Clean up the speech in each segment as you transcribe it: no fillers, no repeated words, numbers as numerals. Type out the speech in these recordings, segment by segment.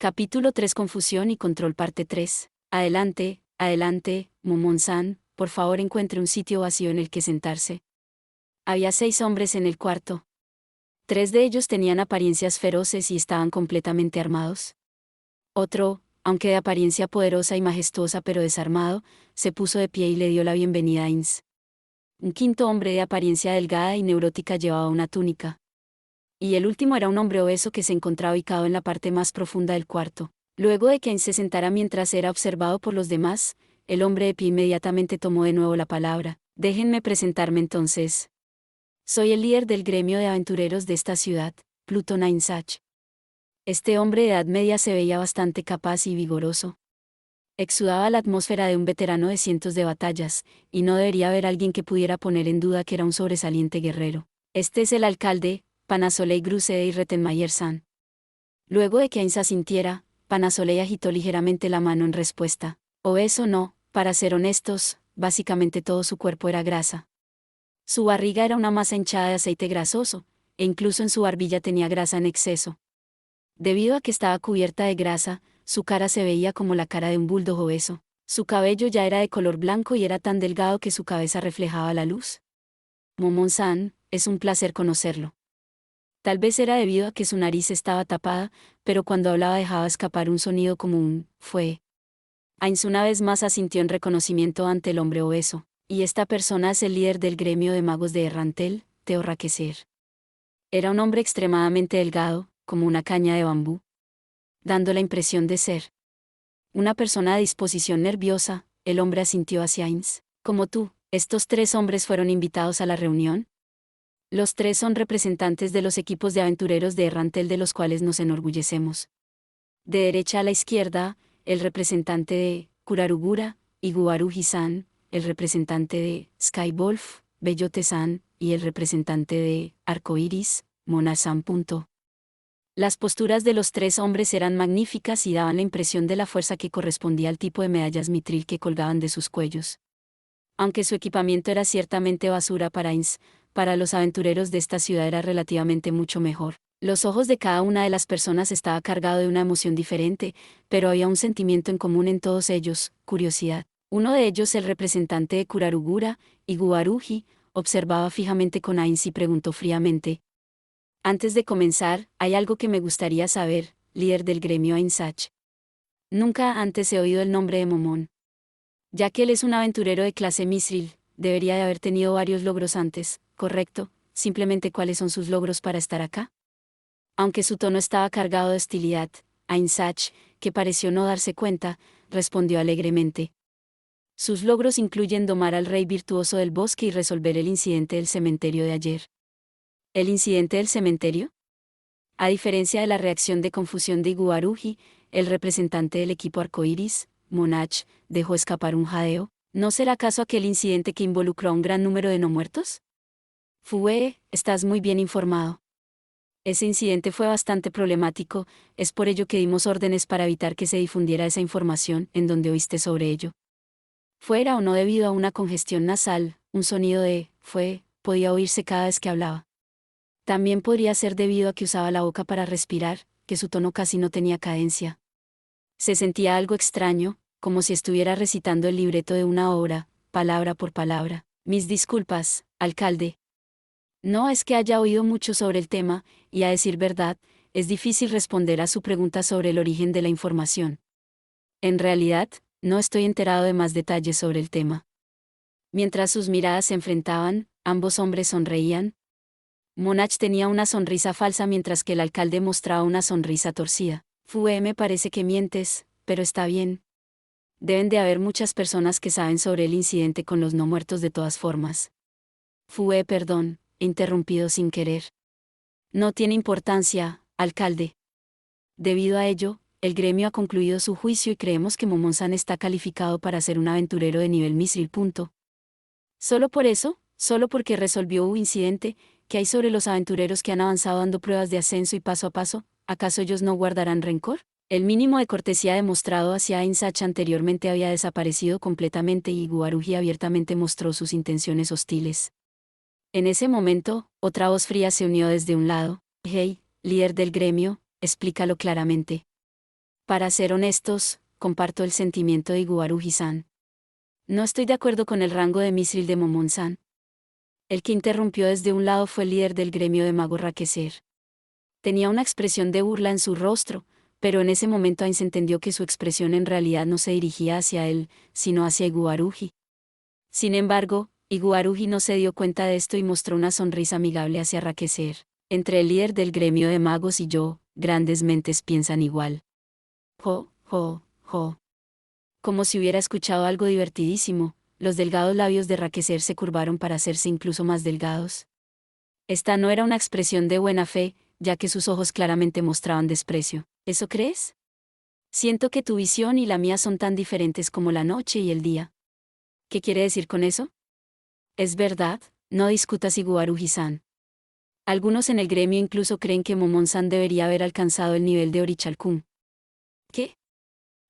Capítulo 3 Confusión y control parte 3. Adelante, adelante, Momon-san, por favor encuentre un sitio vacío en el que sentarse. Había 6 hombres en el cuarto. 3 de ellos tenían apariencias feroces y estaban completamente armados. Otro, aunque de apariencia poderosa y majestuosa pero desarmado, se puso de pie y le dio la bienvenida a Ins. Un quinto hombre de apariencia delgada y neurótica llevaba una túnica. Y el último era un hombre obeso que se encontraba ubicado en la parte más profunda del cuarto. Luego de que Ain se sentara mientras era observado por los demás, el hombre de pie inmediatamente tomó de nuevo la palabra. Déjenme presentarme entonces. Soy el líder del gremio de aventureros de esta ciudad, Pluton Ainsach. Este hombre de edad media se veía bastante capaz y vigoroso. Exudaba la atmósfera de un veterano de cientos de batallas, y no debería haber alguien que pudiera poner en duda que era un sobresaliente guerrero. Este es el alcalde, Panasolei Grusei Rettenmeier-san. Luego de que Ain se asintiera, Panasolei agitó ligeramente la mano en respuesta. Obeso no, para ser honestos, básicamente todo su cuerpo era grasa. Su barriga era una masa hinchada de aceite grasoso, e incluso en su barbilla tenía grasa en exceso. Debido a que estaba cubierta de grasa, su cara se veía como la cara de un bulldog obeso. Su cabello ya era de color blanco y era tan delgado que su cabeza reflejaba la luz. Momon-san, es un placer conocerlo. Tal vez era debido a que su nariz estaba tapada, pero cuando hablaba dejaba escapar un sonido como un «fue». Ainz una vez más asintió en reconocimiento ante el hombre obeso. Y esta persona es el líder del gremio de magos de Errantel, Teo Raqueser. Era un hombre extremadamente delgado, como una caña de bambú, dando la impresión de ser una persona de disposición nerviosa. El hombre asintió hacia Ainz. Como tú, estos 3 hombres fueron invitados a la reunión. Los 3 son representantes de los equipos de aventureros de Errantel de los cuales nos enorgullecemos. De derecha a la izquierda, el representante de Kurarugura, Iguaruji-san, el representante de Skywolf, Bellote-san, y el representante de Arcoiris, Mona-san. Las posturas de los 3 hombres eran magníficas y daban la impresión de la fuerza que correspondía al tipo de medallas mitril que colgaban de sus cuellos. Aunque su equipamiento era ciertamente basura para Ainz, para los aventureros de esta ciudad era relativamente mucho mejor. Los ojos de cada una de las personas estaba cargado de una emoción diferente, pero había un sentimiento en común en todos ellos, curiosidad. Uno de ellos, el representante de Kurarugura, Iguaruji, observaba fijamente con Ainz y preguntó fríamente. Antes de comenzar, hay algo que me gustaría saber, líder del gremio Ainsach. Nunca antes he oído el nombre de Momon. Ya que él es un aventurero de clase Mithril, debería de haber tenido varios logros antes, ¿correcto? Simplemente ¿cuáles son sus logros para estar acá? Aunque su tono estaba cargado de hostilidad, Ainsach, que pareció no darse cuenta, respondió alegremente. Sus logros incluyen domar al rey virtuoso del bosque y resolver el incidente del cementerio de ayer. ¿El incidente del cementerio? A diferencia de la reacción de confusión de Iguaruji, el representante del equipo Arcoiris, Monach, dejó escapar un jadeo. ¿No será acaso aquel incidente que involucró a un gran número de no muertos? Fue, estás muy bien informado. Ese incidente fue bastante problemático, es por ello que dimos órdenes para evitar que se difundiera esa información. ¿En donde oíste sobre ello? Fuera o no debido a una congestión nasal, un sonido de «fue» podía oírse cada vez que hablaba. También podría ser debido a que usaba la boca para respirar, que su tono casi no tenía cadencia. Se sentía algo extraño, como si estuviera recitando el libreto de una obra, palabra por palabra. Mis disculpas, alcalde. No es que haya oído mucho sobre el tema, y a decir verdad, es difícil responder a su pregunta sobre el origen de la información. En realidad, no estoy enterado de más detalles sobre el tema. Mientras sus miradas se enfrentaban, ambos hombres sonreían. Monach tenía una sonrisa falsa mientras que el alcalde mostraba una sonrisa torcida. Fue, me parece que mientes, pero está bien. Deben de haber muchas personas que saben sobre el incidente con los no muertos de todas formas. Fue, perdón, he interrumpido sin querer. No tiene importancia, alcalde. Debido a ello, el gremio ha concluido su juicio y creemos que Momon-san está calificado para ser un aventurero de nivel Mithril. Solo por eso, solo porque resolvió un incidente. ¿Qué hay sobre los aventureros que han avanzado dando pruebas de ascenso y paso a paso? ¿Acaso ellos no guardarán rencor? El mínimo de cortesía demostrado hacia Ainsach anteriormente había desaparecido completamente y Iguaruji abiertamente mostró sus intenciones hostiles. En ese momento, otra voz fría se unió desde un lado. Hey, líder del gremio, explícalo claramente. Para ser honestos, comparto el sentimiento de Iguaruji-san. No estoy de acuerdo con el rango de Mithril de Momon-san. El que interrumpió desde un lado fue el líder del gremio de magos Raqueser. Tenía una expresión de burla en su rostro, pero en ese momento Ainz entendió que su expresión en realidad no se dirigía hacia él, sino hacia Iguaruji. Sin embargo, Iguaruji no se dio cuenta de esto y mostró una sonrisa amigable hacia Raqueser. Entre el líder del gremio de magos y yo, grandes mentes piensan igual. Jo, jo, jo. Como si hubiera escuchado algo divertidísimo, los delgados labios de Raqueser se curvaron para hacerse incluso más delgados. Esta no era una expresión de buena fe, ya que sus ojos claramente mostraban desprecio. ¿Eso crees? Siento que tu visión y la mía son tan diferentes como la noche y el día. ¿Qué quiere decir con eso? Es verdad, no discutas Iguaruji-san. Algunos en el gremio incluso creen que Momon-san debería haber alcanzado el nivel de Orichalcum. ¿Qué?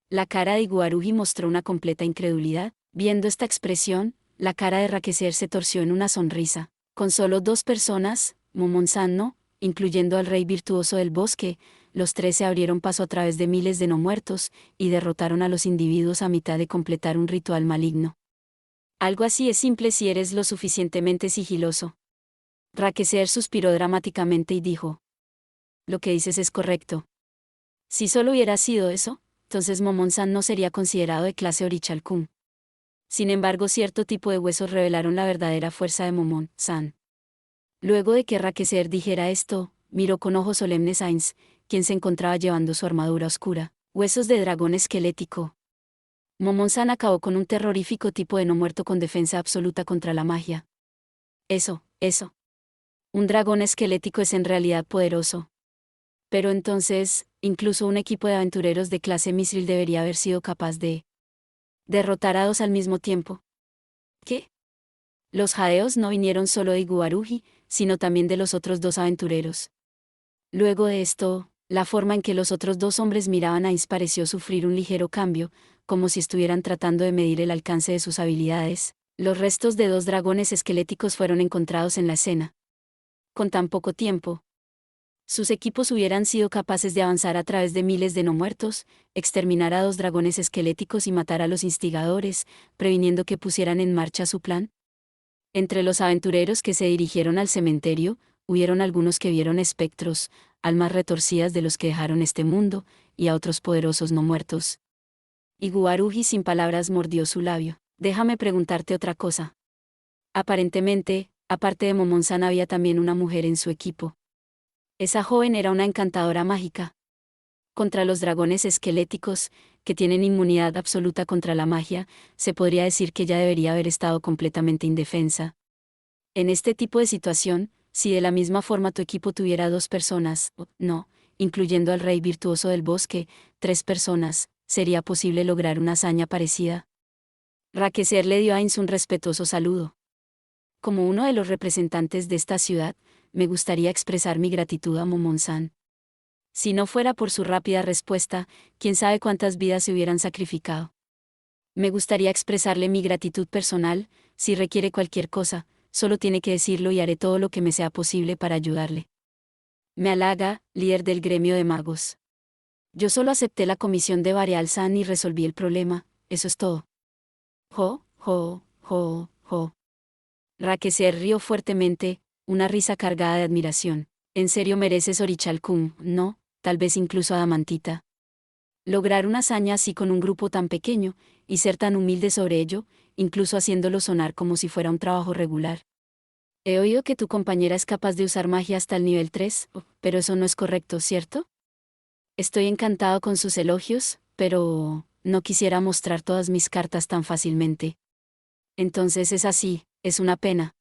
La cara de Iguaruji mostró una completa incredulidad. Viendo esta expresión, la cara de Raqueser se torció en una sonrisa. Con solo 2 personas, Momon-san no, incluyendo al rey virtuoso del bosque, los 3 se abrieron paso a través de miles de no muertos, y derrotaron a los individuos a mitad de completar un ritual maligno. Algo así es simple si eres lo suficientemente sigiloso. Raqueser suspiró dramáticamente y dijo: lo que dices es correcto. Si solo hubiera sido eso, entonces Momon-san no sería considerado de clase Orichalcum. Sin embargo, cierto tipo de huesos revelaron la verdadera fuerza de Momon-san. Luego de que Raqueser dijera esto, miró con ojos solemnes a Ainz, quien se encontraba llevando su armadura oscura, huesos de dragón esquelético. Momon-san acabó con un terrorífico tipo de no muerto con defensa absoluta contra la magia. Eso. Un dragón esquelético es en realidad poderoso. Pero entonces, incluso un equipo de aventureros de clase Mithril debería haber sido capaz de derrotar a 2 al mismo tiempo. ¿Qué? Los jadeos no vinieron solo de Iguaruji, sino también de los otros 2 aventureros. Luego de esto, la forma en que los otros 2 hombres miraban a Ainz pareció sufrir un ligero cambio, como si estuvieran tratando de medir el alcance de sus habilidades. Los restos de 2 dragones esqueléticos fueron encontrados en la escena. Con tan poco tiempo, sus equipos hubieran sido capaces de avanzar a través de miles de no muertos, exterminar a 2 dragones esqueléticos y matar a los instigadores, previniendo que pusieran en marcha su plan. Entre los aventureros que se dirigieron al cementerio, hubieron algunos que vieron espectros, almas retorcidas de los que dejaron este mundo, y a otros poderosos no muertos. Iguaruji sin palabras mordió su labio. Déjame preguntarte otra cosa. Aparentemente, aparte de Momon-san había también una mujer en su equipo. Esa joven era una encantadora mágica. Contra los dragones esqueléticos, que tienen inmunidad absoluta contra la magia, se podría decir que ella debería haber estado completamente indefensa. En este tipo de situación, si de la misma forma tu equipo tuviera 2 personas, o no, incluyendo al rey virtuoso del bosque, 3 personas, ¿sería posible lograr una hazaña parecida? Raqueser le dio a Ainz un respetuoso saludo. Como uno de los representantes de esta ciudad, me gustaría expresar mi gratitud a Momon-san. Si no fuera por su rápida respuesta, quién sabe cuántas vidas se hubieran sacrificado. Me gustaría expresarle mi gratitud personal. Si requiere cualquier cosa, solo tiene que decirlo y haré todo lo que me sea posible para ayudarle. Me halaga, líder del gremio de magos. Yo solo acepté la comisión de Bareal-san y resolví el problema, eso es todo. Jo. Raqueser rió fuertemente, una risa cargada de admiración. En serio mereces Orichalcum, ¿no? Tal vez incluso Adamantita. Lograr una hazaña así con un grupo tan pequeño, y ser tan humilde sobre ello, incluso haciéndolo sonar como si fuera un trabajo regular. He oído que tu compañera es capaz de usar magia hasta el nivel 3, pero eso no es correcto, ¿cierto? Estoy encantado con sus elogios, pero no quisiera mostrar todas mis cartas tan fácilmente. Entonces es así, es una pena.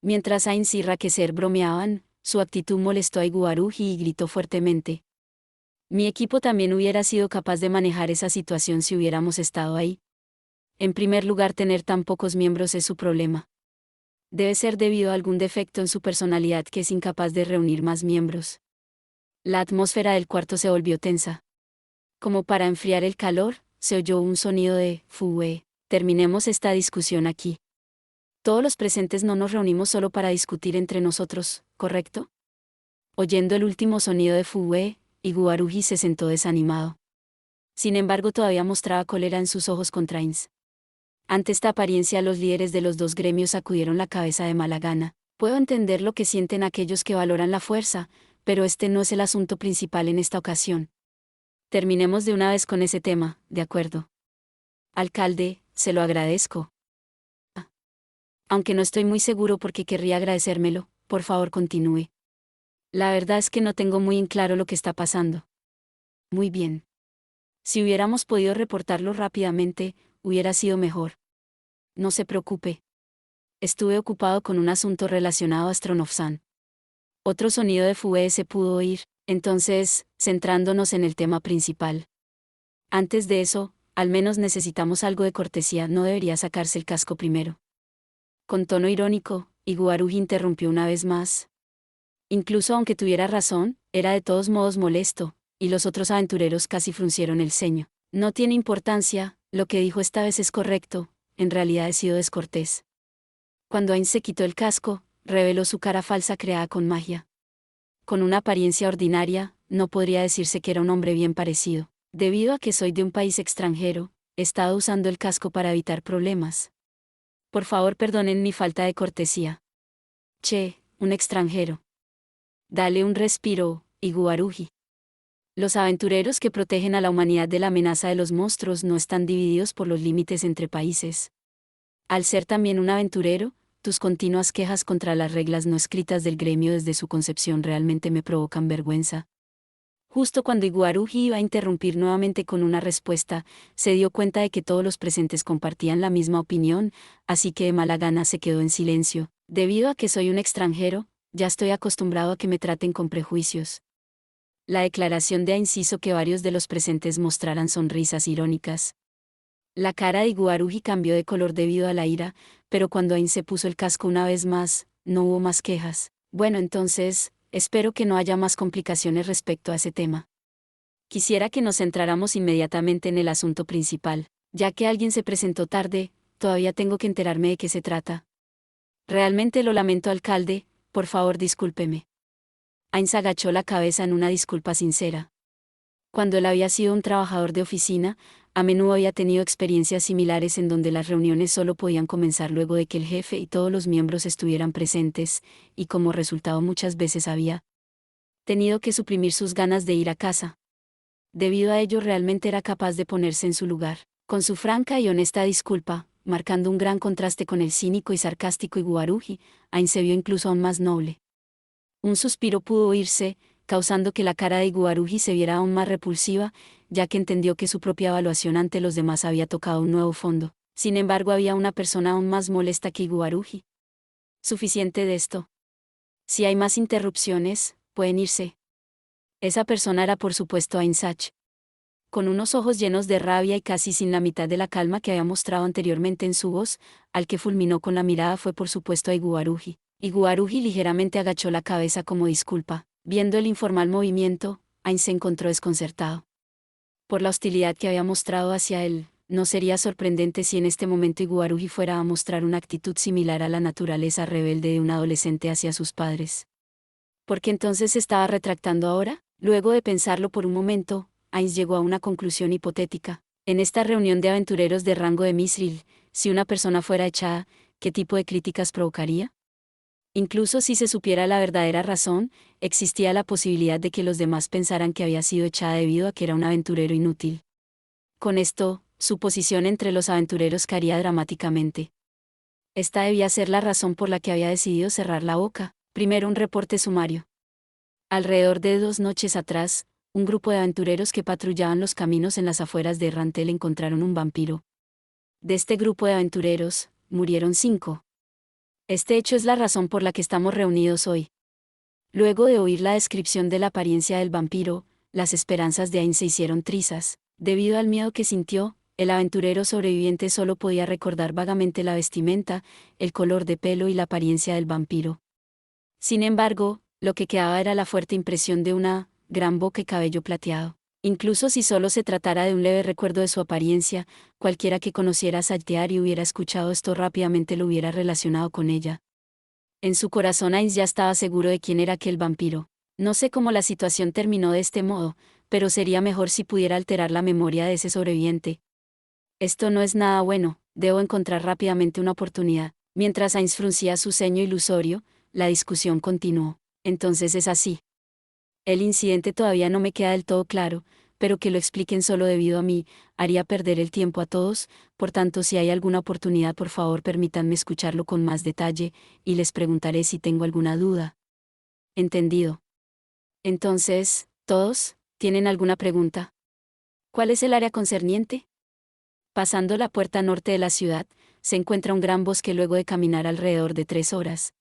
Mientras Ainz y Raqueser bromeaban, su actitud molestó a Iguaruji y gritó fuertemente. Mi equipo también hubiera sido capaz de manejar esa situación si hubiéramos estado ahí. En primer lugar, tener tan pocos miembros es su problema. Debe ser debido a algún defecto en su personalidad que es incapaz de reunir más miembros. La atmósfera del cuarto se volvió tensa. Como para enfriar el calor, se oyó un sonido de «fue». Terminemos esta discusión aquí. Todos los presentes no nos reunimos solo para discutir entre nosotros, ¿correcto? Oyendo el último sonido de «fue», Iguaruji se sentó desanimado. Sin embargo, todavía mostraba cólera en sus ojos contra Ainz. Ante esta apariencia, los líderes de los dos gremios sacudieron la cabeza de mala gana. Puedo entender lo que sienten aquellos que valoran la fuerza, pero este no es el asunto principal en esta ocasión. Terminemos de una vez con ese tema, ¿de acuerdo? Alcalde, se lo agradezco. Aunque no estoy muy seguro por qué querría agradecérmelo, por favor continúe. La verdad es que no tengo muy en claro lo que está pasando. Muy bien. Si hubiéramos podido reportarlo rápidamente, hubiera sido mejor. No se preocupe. Estuve ocupado con un asunto relacionado a Stronovsan. Otro sonido de fugue se pudo oír, entonces, centrándonos en el tema principal. Antes de eso, al menos necesitamos algo de cortesía, ¿no debería sacarse el casco primero? Con tono irónico, Iguaruji interrumpió una vez más. Incluso aunque tuviera razón, era de todos modos molesto, y los otros aventureros casi fruncieron el ceño. No tiene importancia, lo que dijo esta vez es correcto, en realidad he sido descortés. Cuando Ainz se quitó el casco, reveló su cara falsa creada con magia. Con una apariencia ordinaria, no podría decirse que era un hombre bien parecido. Debido a que soy de un país extranjero, he estado usando el casco para evitar problemas. Por favor, perdonen mi falta de cortesía. Che, un extranjero. Dale un respiro, Iguaruji. Los aventureros que protegen a la humanidad de la amenaza de los monstruos no están divididos por los límites entre países. Al ser también un aventurero, tus continuas quejas contra las reglas no escritas del gremio desde su concepción realmente me provocan vergüenza. Justo cuando Iguaruji iba a interrumpir nuevamente con una respuesta, se dio cuenta de que todos los presentes compartían la misma opinión, así que de mala gana se quedó en silencio. Debido a que soy un extranjero, ya estoy acostumbrado a que me traten con prejuicios. La declaración de Ainz hizo que varios de los presentes mostraran sonrisas irónicas. La cara de Iguaruji cambió de color debido a la ira, pero cuando Ainz se puso el casco una vez más, no hubo más quejas. Bueno, entonces, espero que no haya más complicaciones respecto a ese tema. Quisiera que nos centráramos inmediatamente en el asunto principal. Ya que alguien se presentó tarde, todavía tengo que enterarme de qué se trata. Realmente lo lamento, alcalde, por favor discúlpeme. Ainz agachó la cabeza en una disculpa sincera. Cuando él había sido un trabajador de oficina, a menudo había tenido experiencias similares en donde las reuniones solo podían comenzar luego de que el jefe y todos los miembros estuvieran presentes, y como resultado muchas veces había tenido que suprimir sus ganas de ir a casa. Debido a ello realmente era capaz de ponerse en su lugar. Con su franca y honesta disculpa, marcando un gran contraste con el cínico y sarcástico Iguaruji, Ainz se vio incluso aún más noble. Un suspiro pudo oírse, causando que la cara de Iguaruji se viera aún más repulsiva, ya que entendió que su propia evaluación ante los demás había tocado un nuevo fondo. Sin embargo, había una persona aún más molesta que Iguaruji. Suficiente de esto. Si hay más interrupciones, pueden irse. Esa persona era por supuesto Ainz. Con unos ojos llenos de rabia y casi sin la mitad de la calma que había mostrado anteriormente en su voz, al que fulminó con la mirada fue por supuesto a Iguaruji. Iguaruji ligeramente agachó la cabeza como disculpa. Viendo el informal movimiento, Ainz se encontró desconcertado. Por la hostilidad que había mostrado hacia él, no sería sorprendente si en este momento Iguaruji fuera a mostrar una actitud similar a la naturaleza rebelde de un adolescente hacia sus padres. ¿Por qué entonces se estaba retractando ahora? Luego de pensarlo por un momento, Ainz llegó a una conclusión hipotética. En esta reunión de aventureros de rango de Misril, si una persona fuera echada, ¿qué tipo de críticas provocaría? Incluso si se supiera la verdadera razón, existía la posibilidad de que los demás pensaran que había sido echada debido a que era un aventurero inútil. Con esto, su posición entre los aventureros caería dramáticamente. Esta debía ser la razón por la que había decidido cerrar la boca. Primero, un reporte sumario. Alrededor de 2 noches atrás, un grupo de aventureros que patrullaban los caminos en las afueras de Rantel encontraron un vampiro. De este grupo de aventureros, murieron 5. Este hecho es la razón por la que estamos reunidos hoy. Luego de oír la descripción de la apariencia del vampiro, las esperanzas de Ainz se hicieron trizas. Debido al miedo que sintió, el aventurero sobreviviente solo podía recordar vagamente la vestimenta, el color de pelo y la apariencia del vampiro. Sin embargo, lo que quedaba era la fuerte impresión de una gran boca y cabello plateado. Incluso si solo se tratara de un leve recuerdo de su apariencia, cualquiera que conociera a Saltear y hubiera escuchado esto rápidamente lo hubiera relacionado con ella. En su corazón Ainz ya estaba seguro de quién era aquel vampiro. No sé cómo la situación terminó de este modo, pero sería mejor si pudiera alterar la memoria de ese sobreviviente. Esto no es nada bueno, debo encontrar rápidamente una oportunidad. Mientras Ainz fruncía su ceño ilusorio, la discusión continuó. Entonces es así. El incidente todavía no me queda del todo claro, pero que lo expliquen solo debido a mí, haría perder el tiempo a todos, por tanto si hay alguna oportunidad por favor permítanme escucharlo con más detalle, y les preguntaré si tengo alguna duda. Entendido. Entonces, ¿todos tienen alguna pregunta? ¿Cuál es el área concerniente? Pasando la puerta norte de la ciudad, se encuentra un gran bosque luego de caminar alrededor de 3 horas.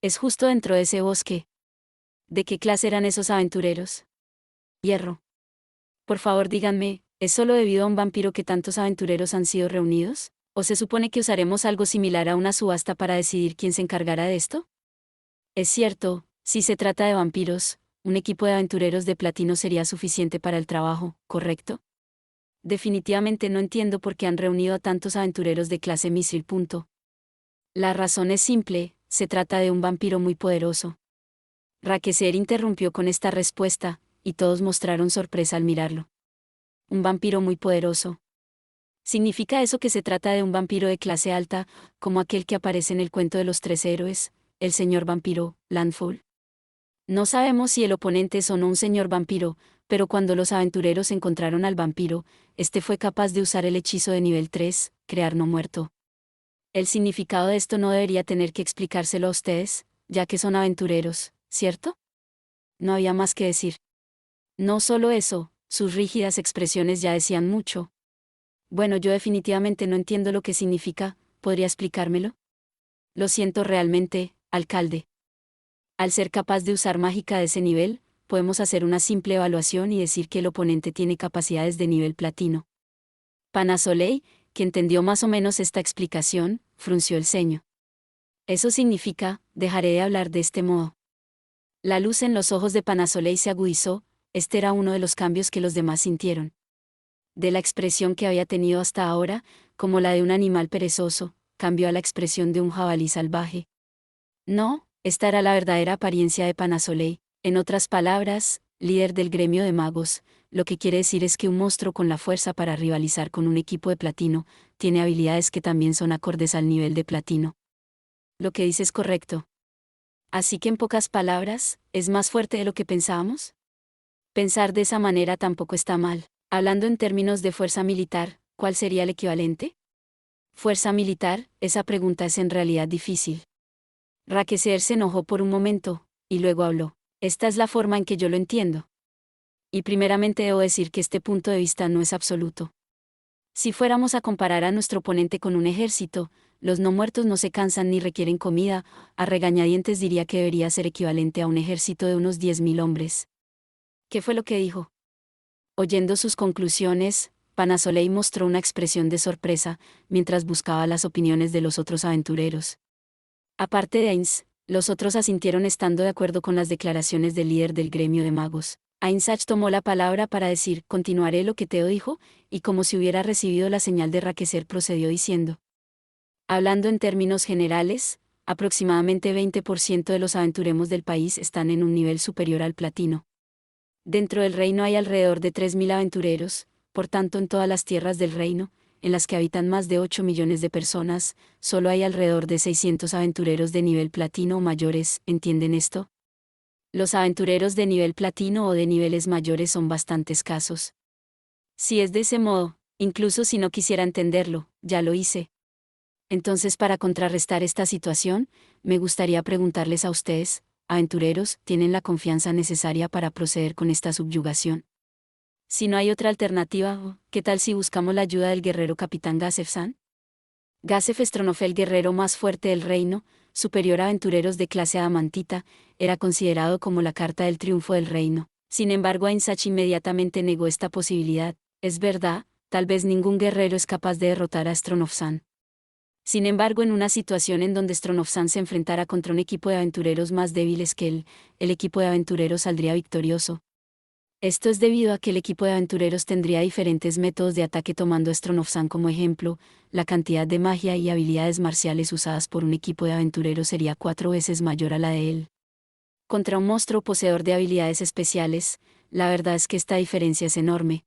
Es justo dentro de ese bosque. ¿De qué clase eran esos aventureros? Hierro. Por favor díganme, ¿es solo debido a un vampiro que tantos aventureros han sido reunidos? ¿O se supone que usaremos algo similar a una subasta para decidir quién se encargará de esto? Es cierto, si se trata de vampiros, un equipo de aventureros de platino sería suficiente para el trabajo, ¿correcto? Definitivamente no entiendo por qué han reunido a tantos aventureros de clase Mithril. La razón es simple, se trata de un vampiro muy poderoso. Raqueser interrumpió con esta respuesta, y todos mostraron sorpresa al mirarlo. Un vampiro muy poderoso. ¿Significa eso que se trata de un vampiro de clase alta, como aquel que aparece en el cuento de los 3 héroes, el señor vampiro, Landfall? No sabemos si el oponente es o no un señor vampiro, pero cuando los aventureros encontraron al vampiro, este fue capaz de usar el hechizo de nivel 3, crear no muerto. El significado de esto no debería tener que explicárselo a ustedes, ya que son aventureros, ¿cierto? No había más que decir. No solo eso, sus rígidas expresiones ya decían mucho. Bueno, yo definitivamente no entiendo lo que significa, ¿podría explicármelo? Lo siento realmente, alcalde. Al ser capaz de usar mágica de ese nivel, podemos hacer una simple evaluación y decir que el oponente tiene capacidades de nivel platino. Panasolei, que entendió más o menos esta explicación, frunció el ceño. Eso significa, dejaré de hablar de este modo. La luz en los ojos de Panasolei se agudizó, este era uno de los cambios que los demás sintieron. De la expresión que había tenido hasta ahora, como la de un animal perezoso, cambió a la expresión de un jabalí salvaje. No, esta era la verdadera apariencia de Panasolei, en otras palabras, líder del gremio de magos, lo que quiere decir es que un monstruo con la fuerza para rivalizar con un equipo de platino, tiene habilidades que también son acordes al nivel de platino. Lo que dice es correcto. Así que en pocas palabras, ¿es más fuerte de lo que pensábamos? Pensar de esa manera tampoco está mal. Hablando en términos de fuerza militar, ¿cuál sería el equivalente? Fuerza militar, esa pregunta es en realidad difícil. Raqueser se enojó por un momento, y luego habló. Esta es la forma en que yo lo entiendo. Y primeramente debo decir que este punto de vista no es absoluto. Si fuéramos a comparar a nuestro oponente con un ejército, los no muertos no se cansan ni requieren comida, a regañadientes diría que debería ser equivalente a un ejército de unos 10.000 hombres. ¿Qué fue lo que dijo? Oyendo sus conclusiones, Panasolei mostró una expresión de sorpresa, mientras buscaba las opiniones de los otros aventureros. Aparte de Ainz, los otros asintieron estando de acuerdo con las declaraciones del líder del gremio de magos. Ainzach tomó la palabra para decir, continuaré lo que Teo dijo, y como si hubiera recibido la señal de Raqueser procedió diciendo. Hablando en términos generales, aproximadamente 20% de los aventureros del país están en un nivel superior al platino. Dentro del reino hay alrededor de 3.000 aventureros, por tanto en todas las tierras del reino, en las que habitan más de 8 millones de personas, solo hay alrededor de 600 aventureros de nivel platino o mayores, ¿entienden esto? Los aventureros de nivel platino o de niveles mayores son bastante escasos. Si es de ese modo, incluso si no quisiera entenderlo, ya lo hice. Entonces, para contrarrestar esta situación, me gustaría preguntarles a ustedes, aventureros, ¿tienen la confianza necesaria para proceder con esta subyugación? Si no hay otra alternativa, ¿qué tal si buscamos la ayuda del guerrero capitán Gasef-san? Gasef Stronov, el guerrero más fuerte del reino, superior a aventureros de clase adamantita, era considerado como la carta del triunfo del reino. Sin embargo, Ainzach inmediatamente negó esta posibilidad. Es verdad, tal vez ningún guerrero es capaz de derrotar a Stronov-san. Sin embargo, en una situación en donde Stronov-san se enfrentara contra un equipo de aventureros más débiles que él, el equipo de aventureros saldría victorioso. Esto es debido a que el equipo de aventureros tendría diferentes métodos de ataque tomando a Stronov-san como ejemplo, la cantidad de magia y habilidades marciales usadas por un equipo de aventureros sería 4 veces mayor a la de él. Contra un monstruo poseedor de habilidades especiales, la verdad es que esta diferencia es enorme.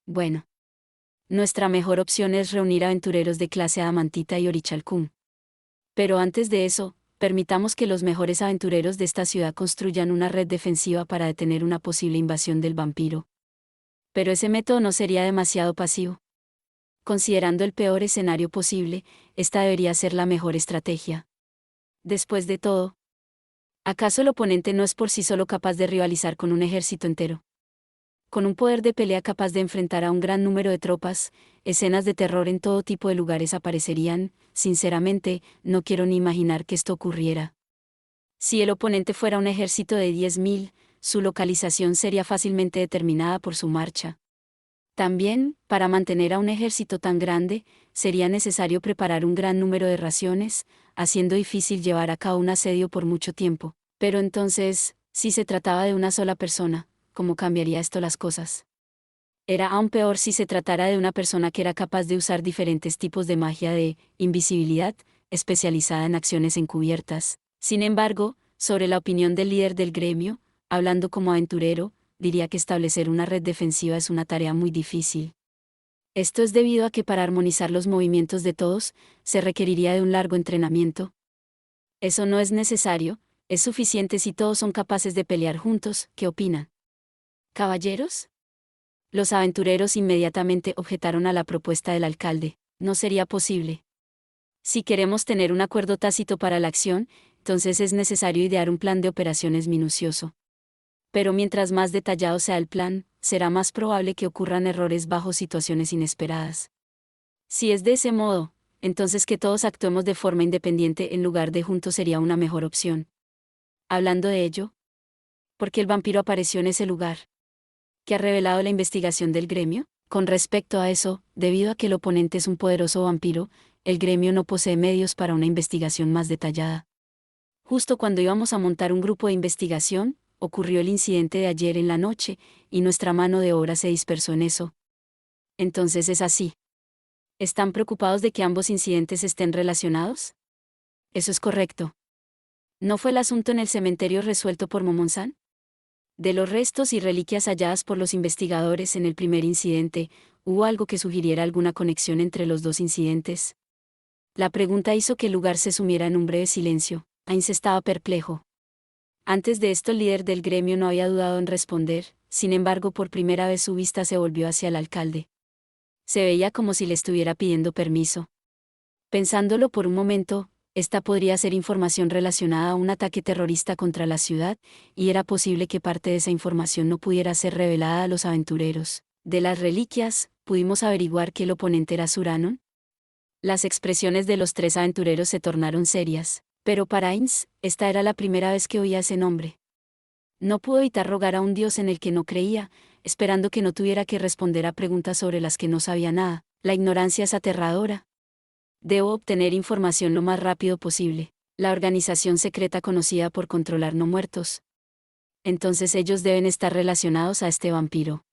Bueno. Nuestra mejor opción es reunir aventureros de clase Adamantita y Orichalcum. Pero antes de eso, permitamos que los mejores aventureros de esta ciudad construyan una red defensiva para detener una posible invasión del vampiro. Pero ese método no sería demasiado pasivo. Considerando el peor escenario posible, esta debería ser la mejor estrategia. Después de todo, ¿acaso el oponente no es por sí solo capaz de rivalizar con un ejército entero? Con un poder de pelea capaz de enfrentar a un gran número de tropas, escenas de terror en todo tipo de lugares aparecerían. Sinceramente, no quiero ni imaginar que esto ocurriera. Si el oponente fuera un ejército de 10.000, su localización sería fácilmente determinada por su marcha. También, para mantener a un ejército tan grande, sería necesario preparar un gran número de raciones, haciendo difícil llevar a cabo un asedio por mucho tiempo. Pero entonces, si se trataba de una sola persona, ¿cómo cambiaría esto las cosas? Era aún peor si se tratara de una persona que era capaz de usar diferentes tipos de magia de invisibilidad, especializada en acciones encubiertas. Sin embargo, sobre la opinión del líder del gremio, hablando como aventurero, diría que establecer una red defensiva es una tarea muy difícil. Esto es debido a que para armonizar los movimientos de todos, se requeriría de un largo entrenamiento. Eso no es necesario, es suficiente si todos son capaces de pelear juntos. ¿Qué opinan? ¿Caballeros? Los aventureros inmediatamente objetaron a la propuesta del alcalde. No sería posible. Si queremos tener un acuerdo tácito para la acción, entonces es necesario idear un plan de operaciones minucioso. Pero mientras más detallado sea el plan, será más probable que ocurran errores bajo situaciones inesperadas. Si es de ese modo, entonces que todos actuemos de forma independiente en lugar de juntos sería una mejor opción. Hablando de ello, ¿por qué el vampiro apareció en ese lugar? ¿Qué ha revelado la investigación del gremio? Con respecto a eso, debido a que el oponente es un poderoso vampiro, el gremio no posee medios para una investigación más detallada. Justo cuando íbamos a montar un grupo de investigación, ocurrió el incidente de ayer en la noche, y nuestra mano de obra se dispersó en eso. Entonces es así. ¿Están preocupados de que ambos incidentes estén relacionados? Eso es correcto. ¿No fue el asunto en el cementerio resuelto por Momon-san? De los restos y reliquias halladas por los investigadores en el primer incidente, ¿hubo algo que sugiriera alguna conexión entre los dos incidentes? La pregunta hizo que el lugar se sumiera en un breve silencio. Ainz estaba perplejo. Antes de esto el líder del gremio no había dudado en responder, sin embargo por primera vez su vista se volvió hacia el alcalde. Se veía como si le estuviera pidiendo permiso. Pensándolo por un momento, esta podría ser información relacionada a un ataque terrorista contra la ciudad, y era posible que parte de esa información no pudiera ser revelada a los aventureros. De las reliquias, pudimos averiguar que el oponente era Suranon. Las expresiones de los tres aventureros se tornaron serias, pero para Ainz, esta era la primera vez que oía ese nombre. No pudo evitar rogar a un dios en el que no creía, esperando que no tuviera que responder a preguntas sobre las que no sabía nada. La ignorancia es aterradora. Debo obtener información lo más rápido posible. La organización secreta conocida por controlar no muertos. Entonces ellos deben estar relacionados a este vampiro.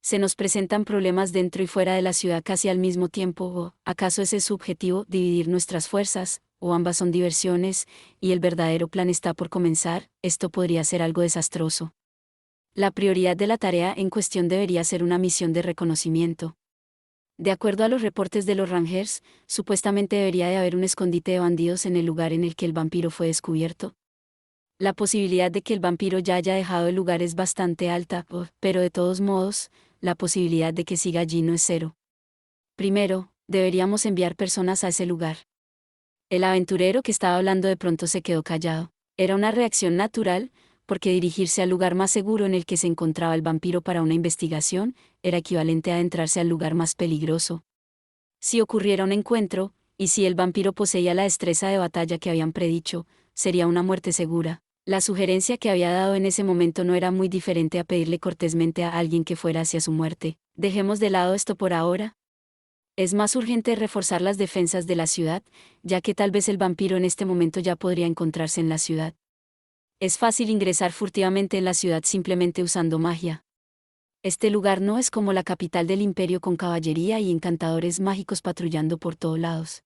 Se nos presentan problemas dentro y fuera de la ciudad casi al mismo tiempo, ¿o acaso ese es su objetivo, dividir nuestras fuerzas, o ambas son diversiones, y el verdadero plan está por comenzar? Esto podría ser algo desastroso. La prioridad de la tarea en cuestión debería ser una misión de reconocimiento. De acuerdo a los reportes de los Rangers, supuestamente debería de haber un escondite de bandidos en el lugar en el que el vampiro fue descubierto. La posibilidad de que el vampiro ya haya dejado el lugar es bastante alta, pero de todos modos, la posibilidad de que siga allí no es cero. Primero, deberíamos enviar personas a ese lugar. El aventurero que estaba hablando de pronto se quedó callado. Era una reacción natural, porque dirigirse al lugar más seguro en el que se encontraba el vampiro para una investigación era equivalente a adentrarse al lugar más peligroso. Si ocurriera un encuentro, y si el vampiro poseía la destreza de batalla que habían predicho, sería una muerte segura. La sugerencia que había dado en ese momento no era muy diferente a pedirle cortésmente a alguien que fuera hacia su muerte. Dejemos de lado esto por ahora. Es más urgente reforzar las defensas de la ciudad, ya que tal vez el vampiro en este momento ya podría encontrarse en la ciudad. Es fácil ingresar furtivamente en la ciudad simplemente usando magia. Este lugar no es como la capital del imperio con caballería y encantadores mágicos patrullando por todos lados.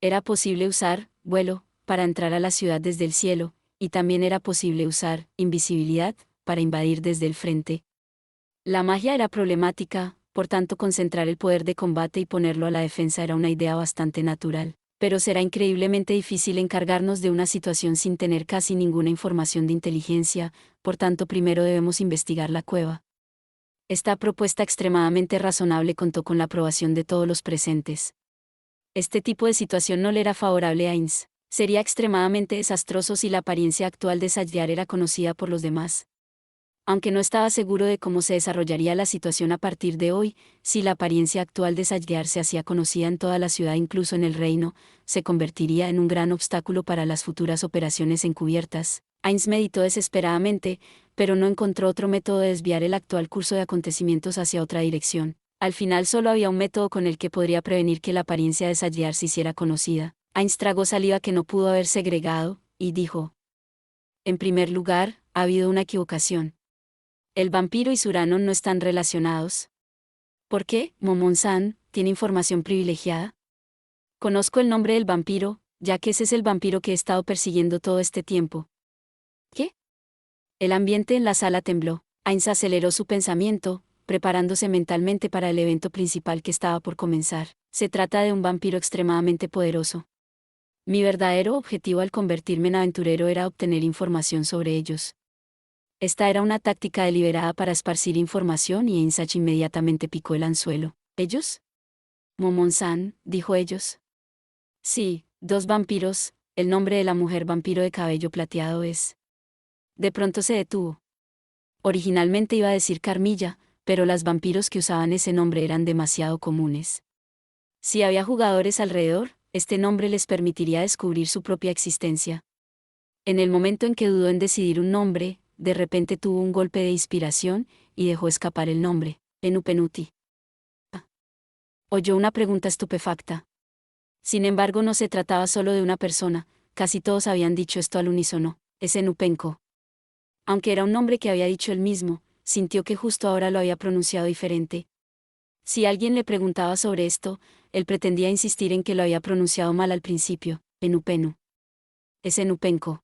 Era posible usar vuelo para entrar a la ciudad desde el cielo, Y también era posible usar invisibilidad para invadir desde el frente. La magia era problemática, por tanto concentrar el poder de combate y ponerlo a la defensa era una idea bastante natural. Pero será increíblemente difícil encargarnos de una situación sin tener casi ninguna información de inteligencia, por tanto primero debemos investigar la cueva. Esta propuesta extremadamente razonable contó con la aprobación de todos los presentes. Este tipo de situación no le era favorable a Inns. Sería extremadamente desastroso si la apariencia actual de Sadyar era conocida por los demás. Aunque no estaba seguro de cómo se desarrollaría la situación a partir de hoy, si la apariencia actual de Sadyar se hacía conocida en toda la ciudad, incluso en el reino, se convertiría en un gran obstáculo para las futuras operaciones encubiertas. Ainz meditó desesperadamente, pero no encontró otro método de desviar el actual curso de acontecimientos hacia otra dirección. Al final solo había un método con el que podría prevenir que la apariencia de Sadyar se hiciera conocida. Ainz tragó saliva que no pudo haber segregado, y dijo: en primer lugar, ha habido una equivocación. El vampiro y Suranon no están relacionados. ¿Por qué? Momon-san tiene información privilegiada. Conozco el nombre del vampiro, ya que ese es el vampiro que he estado persiguiendo todo este tiempo. ¿Qué? El ambiente en la sala tembló. Ainz aceleró su pensamiento, preparándose mentalmente para el evento principal que estaba por comenzar. Se trata de un vampiro extremadamente poderoso. Mi verdadero objetivo al convertirme en aventurero era obtener información sobre ellos. Esta era una táctica deliberada para esparcir información y Ainzach inmediatamente picó el anzuelo. ¿Ellos? Momon-san, dijo ellos. Sí, dos vampiros, el nombre de la mujer vampiro de cabello plateado es. De pronto se detuvo. Originalmente iba a decir Carmilla, pero las vampiros que usaban ese nombre eran demasiado comunes. Si había jugadores alrededor, este nombre les permitiría descubrir su propia existencia. En el momento en que dudó en decidir un nombre, de repente tuvo un golpe de inspiración, y dejó escapar el nombre, Penupenuti. Oyó una pregunta estupefacta. Sin embargo, no se trataba solo de una persona, casi todos habían dicho esto al unísono: es Enupenco. Aunque era un nombre que había dicho él mismo, sintió que justo ahora lo había pronunciado diferente. Si alguien le preguntaba sobre esto, él pretendía insistir en que lo había pronunciado mal al principio: Penupenu. Es Enupenco.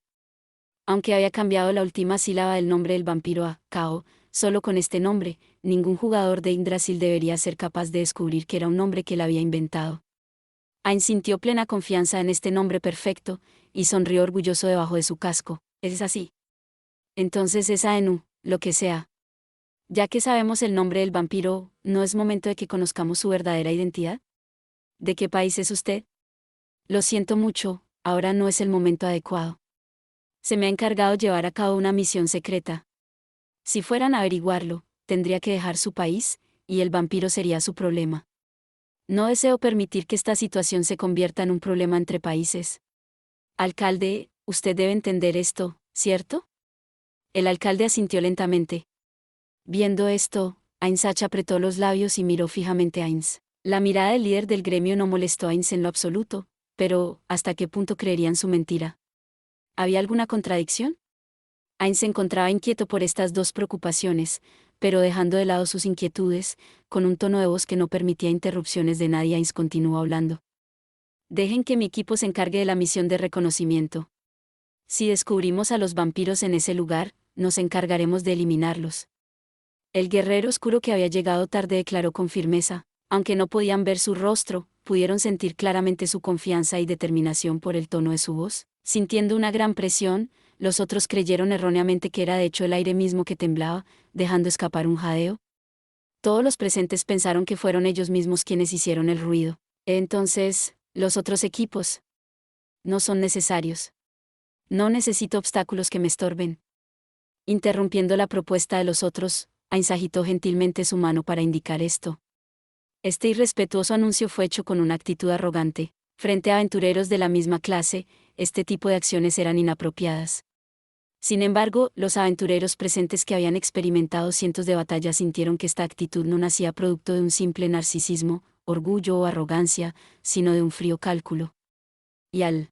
Aunque había cambiado la última sílaba del nombre del vampiro a Kao, solo con este nombre, ningún jugador de Yggdrasil debería ser capaz de descubrir que era un nombre que él había inventado. Ainz sintió plena confianza en este nombre perfecto, y sonrió orgulloso debajo de su casco. ¿Es así? Entonces es Aenu, lo que sea. Ya que sabemos el nombre del vampiro, ¿no es momento de que conozcamos su verdadera identidad? ¿De qué país es usted? Lo siento mucho, ahora no es el momento adecuado. Se me ha encargado llevar a cabo una misión secreta. Si fueran a averiguarlo, tendría que dejar su país, y el vampiro sería su problema. No deseo permitir que esta situación se convierta en un problema entre países. Alcalde, usted debe entender esto, ¿cierto? El alcalde asintió lentamente. Viendo esto, Ainzach apretó los labios y miró fijamente a Ainz. La mirada del líder del gremio no molestó a Ainz en lo absoluto, pero ¿hasta qué punto creerían su mentira? ¿Había alguna contradicción? Ainz se encontraba inquieto por estas dos preocupaciones, pero dejando de lado sus inquietudes, con un tono de voz que no permitía interrupciones de nadie, Ainz continuó hablando. Dejen que mi equipo se encargue de la misión de reconocimiento. Si descubrimos a los vampiros en ese lugar, nos encargaremos de eliminarlos. El guerrero oscuro que había llegado tarde declaró con firmeza. Aunque no podían ver su rostro, pudieron sentir claramente su confianza y determinación por el tono de su voz. Sintiendo una gran presión, los otros creyeron erróneamente que era de hecho el aire mismo que temblaba, dejando escapar un jadeo. Todos los presentes pensaron que fueron ellos mismos quienes hicieron el ruido. Entonces, los otros equipos no son necesarios. No necesito obstáculos que me estorben. Interrumpiendo la propuesta de los otros, Ainz agitó gentilmente su mano para indicar esto. Este irrespetuoso anuncio fue hecho con una actitud arrogante. Frente a aventureros de la misma clase, este tipo de acciones eran inapropiadas. Sin embargo, los aventureros presentes que habían experimentado cientos de batallas sintieron que esta actitud no nacía producto de un simple narcisismo, orgullo o arrogancia, sino de un frío cálculo. Y al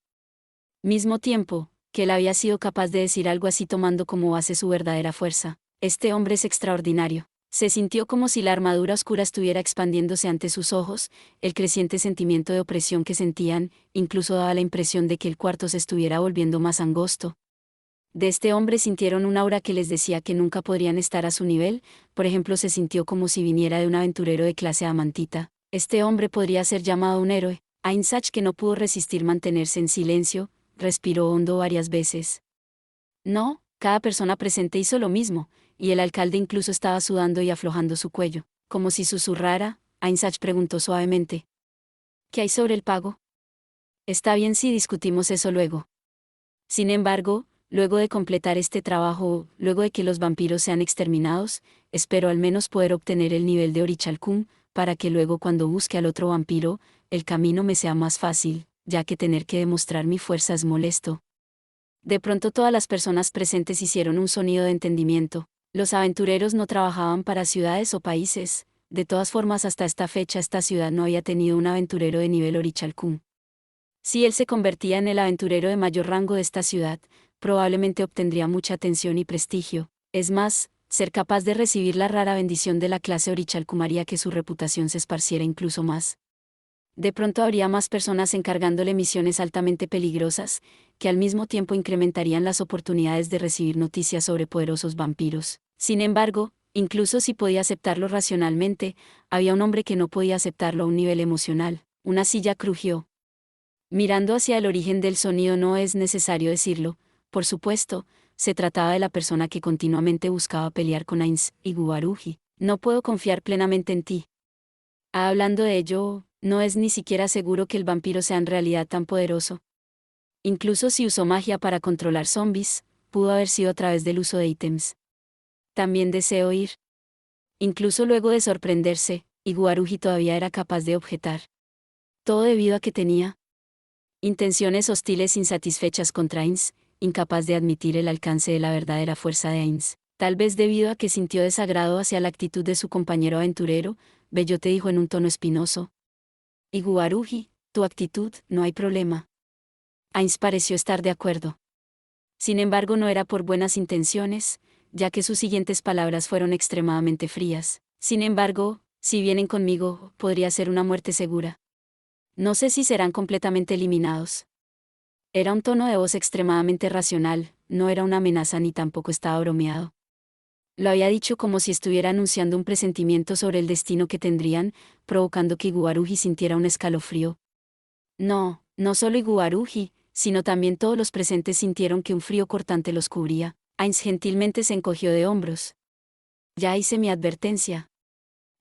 mismo tiempo, que él había sido capaz de decir algo así tomando como base su verdadera fuerza. Este hombre es extraordinario. Se sintió como si la armadura oscura estuviera expandiéndose ante sus ojos, el creciente sentimiento de opresión que sentían, incluso daba la impresión de que el cuarto se estuviera volviendo más angosto. De este hombre sintieron un aura que les decía que nunca podrían estar a su nivel, por ejemplo se sintió como si viniera de un aventurero de clase amantita. Este hombre podría ser llamado un héroe. Ainshach, que no pudo resistir mantenerse en silencio, respiró hondo varias veces. No, cada persona presente hizo lo mismo, y el alcalde incluso estaba sudando y aflojando su cuello. Como si susurrara, Ainshach preguntó suavemente: ¿qué hay sobre el pago? Está bien si discutimos eso luego. Sin embargo, luego de completar este trabajo, luego de que los vampiros sean exterminados, espero al menos poder obtener el nivel de Orichalcum, para que luego cuando busque al otro vampiro, el camino me sea más fácil, ya que tener que demostrar mi fuerza es molesto. De pronto todas las personas presentes hicieron un sonido de entendimiento. Los aventureros no trabajaban para ciudades o países, de todas formas hasta esta fecha esta ciudad no había tenido un aventurero de nivel Orichalcum. Si él se convertía en el aventurero de mayor rango de esta ciudad, probablemente obtendría mucha atención y prestigio. Es más, ser capaz de recibir la rara bendición de la clase Orichalcum haría que su reputación se esparciera incluso más. De pronto habría más personas encargándole misiones altamente peligrosas, que al mismo tiempo incrementarían las oportunidades de recibir noticias sobre poderosos vampiros. Sin embargo, incluso si podía aceptarlo racionalmente, había un hombre que no podía aceptarlo a un nivel emocional. Una silla crujió. Mirando hacia el origen del sonido, no es necesario decirlo, por supuesto, se trataba de la persona que continuamente buscaba pelear con Ainz y Gubaruji. No puedo confiar plenamente en ti. Hablando de ello, no es ni siquiera seguro que el vampiro sea en realidad tan poderoso. Incluso si usó magia para controlar zombies, pudo haber sido a través del uso de ítems. También deseo ir. Incluso luego de sorprenderse, Iguaruji todavía era capaz de objetar. Todo debido a que tenía intenciones hostiles insatisfechas contra Ainz, incapaz de admitir el alcance de la verdadera fuerza de Ainz. Tal vez debido a que sintió desagrado hacia la actitud de su compañero aventurero, Bellote dijo en un tono espinoso: Iguaruji, tu actitud, no hay problema. Ainz pareció estar de acuerdo. Sin embargo, no era por buenas intenciones, ya que sus siguientes palabras fueron extremadamente frías. Sin embargo, si vienen conmigo, podría ser una muerte segura. No sé si serán completamente eliminados. Era un tono de voz extremadamente racional, no era una amenaza ni tampoco estaba bromeado. Lo había dicho como si estuviera anunciando un presentimiento sobre el destino que tendrían, provocando que Iguaruji sintiera un escalofrío. No, no solo Iguaruji, sino también todos los presentes sintieron que un frío cortante los cubría. Ainz gentilmente se encogió de hombros. Ya hice mi advertencia.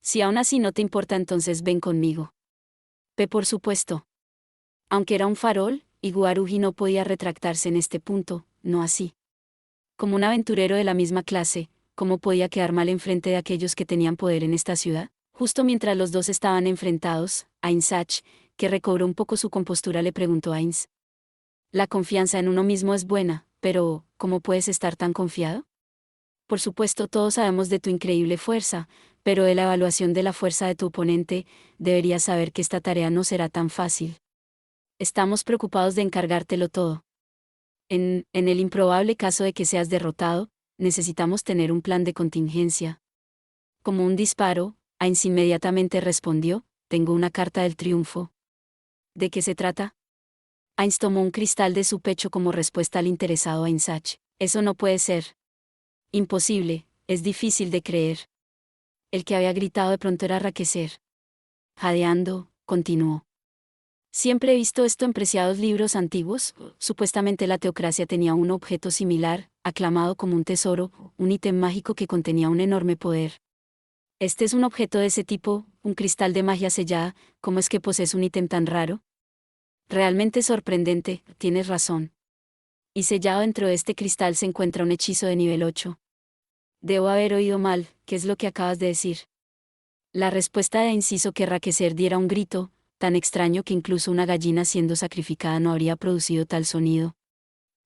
Si aún así no te importa, entonces ven conmigo. Por supuesto. Aunque era un farol, Iguaruji no podía retractarse en este punto, no así. Como un aventurero de la misma clase, ¿cómo podía quedar mal enfrente de aquellos que tenían poder en esta ciudad? Justo mientras los dos estaban enfrentados, Ainshach, que recobró un poco su compostura, le preguntó a Ainz: la confianza en uno mismo es buena, pero ¿cómo puedes estar tan confiado? Por supuesto, todos sabemos de tu increíble fuerza, pero de la evaluación de la fuerza de tu oponente, deberías saber que esta tarea no será tan fácil. Estamos preocupados de encargártelo todo. En el improbable caso de que seas derrotado, necesitamos tener un plan de contingencia. Como un disparo, Ainz inmediatamente respondió: tengo una carta del triunfo. ¿De qué se trata? Ainz tomó un cristal de su pecho como respuesta al interesado Ainshach. Eso no puede ser. Imposible, es difícil de creer. El que había gritado de pronto era Raqueser. Jadeando, continuó: siempre he visto esto en preciados libros antiguos. Supuestamente la teocracia tenía un objeto similar, aclamado como un tesoro, un ítem mágico que contenía un enorme poder. Este es un objeto de ese tipo, un cristal de magia sellada. ¿Cómo es que posees un ítem tan raro? Realmente sorprendente, tienes razón. Y sellado dentro de este cristal se encuentra un hechizo de nivel 8. Debo haber oído mal, ¿qué es lo que acabas de decir? La respuesta de Ainz hizo que Raqueser diera un grito, tan extraño que incluso una gallina siendo sacrificada no habría producido tal sonido.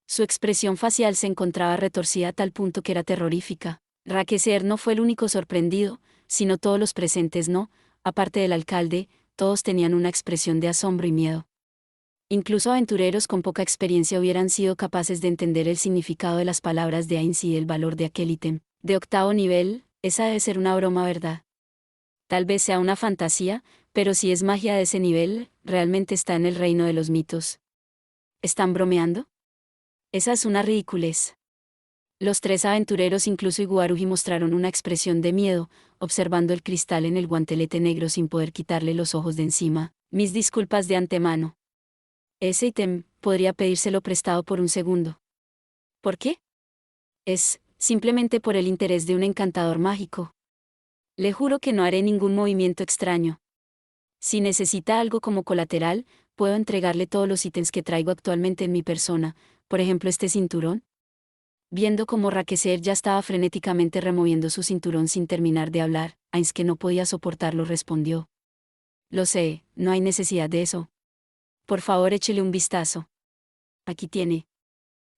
Su expresión facial se encontraba retorcida a tal punto que era terrorífica. Raqueser no fue el único sorprendido, sino todos los presentes no, aparte del alcalde, todos tenían una expresión de asombro y miedo. Incluso aventureros con poca experiencia hubieran sido capaces de entender el significado de las palabras de Ainz y el valor de aquel ítem. De 8º nivel, esa debe ser una broma, ¿verdad? Tal vez sea una fantasía, pero si es magia de ese nivel, realmente está en el reino de los mitos. ¿Están bromeando? Esa es una ridiculez. Los tres aventureros, incluso Iguaruji, mostraron una expresión de miedo, observando el cristal en el guantelete negro sin poder quitarle los ojos de encima. Mis disculpas de antemano. Ese ítem, podría pedírselo prestado por un segundo. ¿Por qué? Es, simplemente por el interés de un encantador mágico. Le juro que no haré ningún movimiento extraño. Si necesita algo como colateral, puedo entregarle todos los ítems que traigo actualmente en mi persona, por ejemplo este cinturón. Viendo cómo Raqueser ya estaba frenéticamente removiendo su cinturón sin terminar de hablar, Ainz, que no podía soportarlo, respondió. Lo sé, no hay necesidad de eso. Por favor, échele un vistazo. Aquí tiene.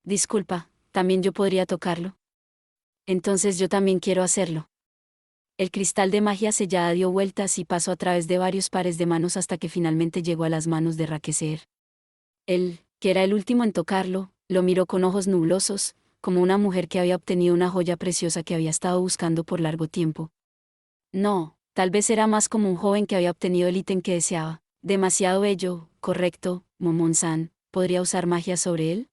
Disculpa, ¿también yo podría tocarlo? Entonces yo también quiero hacerlo. El cristal de magia sellada dio vueltas y pasó a través de varios pares de manos hasta que finalmente llegó a las manos de Raqueser. Él, que era el último en tocarlo, lo miró con ojos nublosos, como una mujer que había obtenido una joya preciosa que había estado buscando por largo tiempo. No, tal vez era más como un joven que había obtenido el ítem que deseaba. Demasiado bello, correcto, Momon-san, ¿podría usar magia sobre él?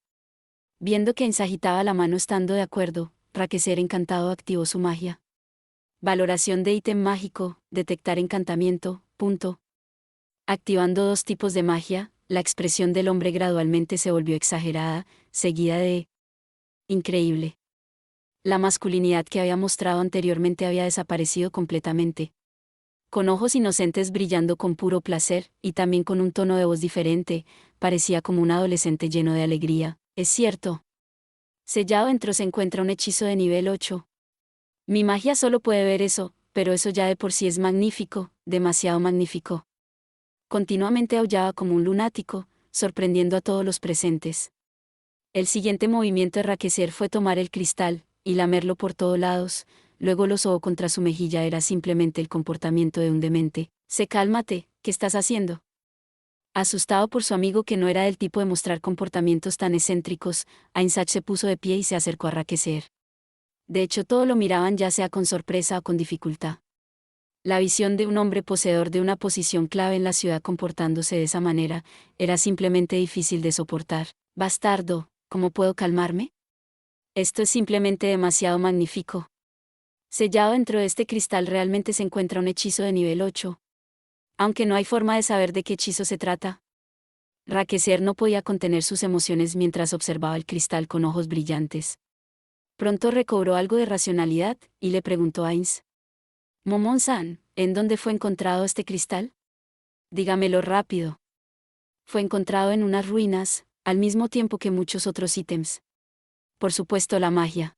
Viendo que Ainz agitaba la mano estando de acuerdo, Raqueser, encantado, activó su magia. Valoración de ítem mágico, detectar encantamiento, punto. Activando dos tipos de magia, la expresión del hombre gradualmente se volvió exagerada, seguida de increíble. La masculinidad que había mostrado anteriormente había desaparecido completamente. Con ojos inocentes brillando con puro placer, y también con un tono de voz diferente, parecía como un adolescente lleno de alegría. Es cierto. Sellado dentro se encuentra un hechizo de nivel 8. Mi magia solo puede ver eso, pero eso ya de por sí es magnífico, demasiado magnífico. Continuamente aullaba como un lunático, sorprendiendo a todos los presentes. El siguiente movimiento de Raqueser fue tomar el cristal, y lamerlo por todos lados, luego lo sobó contra su mejilla. Era simplemente el comportamiento de un demente. Cálmate, ¿qué estás haciendo? Asustado por su amigo, que no era del tipo de mostrar comportamientos tan excéntricos, Ainz se puso de pie y se acercó a Raqueser. De hecho, todo lo miraban, ya sea con sorpresa o con dificultad. La visión de un hombre poseedor de una posición clave en la ciudad comportándose de esa manera, era simplemente difícil de soportar. Bastardo, ¿cómo puedo calmarme? Esto es simplemente demasiado magnífico. Sellado dentro de este cristal realmente se encuentra un hechizo de nivel 8. Aunque no hay forma de saber de qué hechizo se trata. Raqueser no podía contener sus emociones mientras observaba el cristal con ojos brillantes. Pronto recobró algo de racionalidad, y le preguntó a Ainz. Momon-san, ¿en dónde fue encontrado este cristal? Dígamelo rápido. Fue encontrado en unas ruinas, al mismo tiempo que muchos otros ítems. Por supuesto, la magia.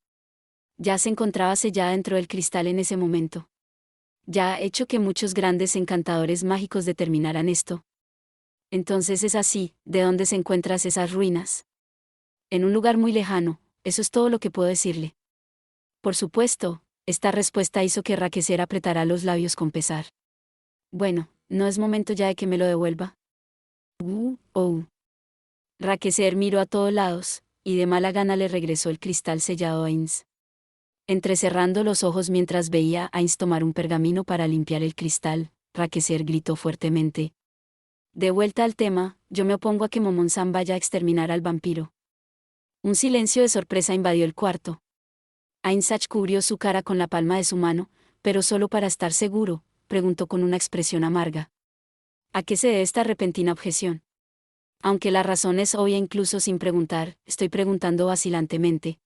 Ya se encontraba sellada dentro del cristal en ese momento. Ya ha hecho que muchos grandes encantadores mágicos determinaran esto. Entonces es así, ¿de dónde se encuentran esas ruinas? En un lugar muy lejano, eso es todo lo que puedo decirle. Por supuesto, esta respuesta hizo que Raqueser apretara los labios con pesar. Bueno, ¿no es momento ya de que me lo devuelva? Oh. Raqueser miró a todos lados, y de mala gana le regresó el cristal sellado a Ainz. Entrecerrando los ojos mientras veía a Ainz tomar un pergamino para limpiar el cristal, Raqueser gritó fuertemente. De vuelta al tema, yo me opongo a que Momon-san vaya a exterminar al vampiro. Un silencio de sorpresa invadió el cuarto. Ainz cubrió su cara con la palma de su mano, pero solo para estar seguro, preguntó con una expresión amarga. ¿A qué se debe esta repentina objeción? Aunque la razón es obvia, incluso sin preguntar, estoy preguntando vacilantemente.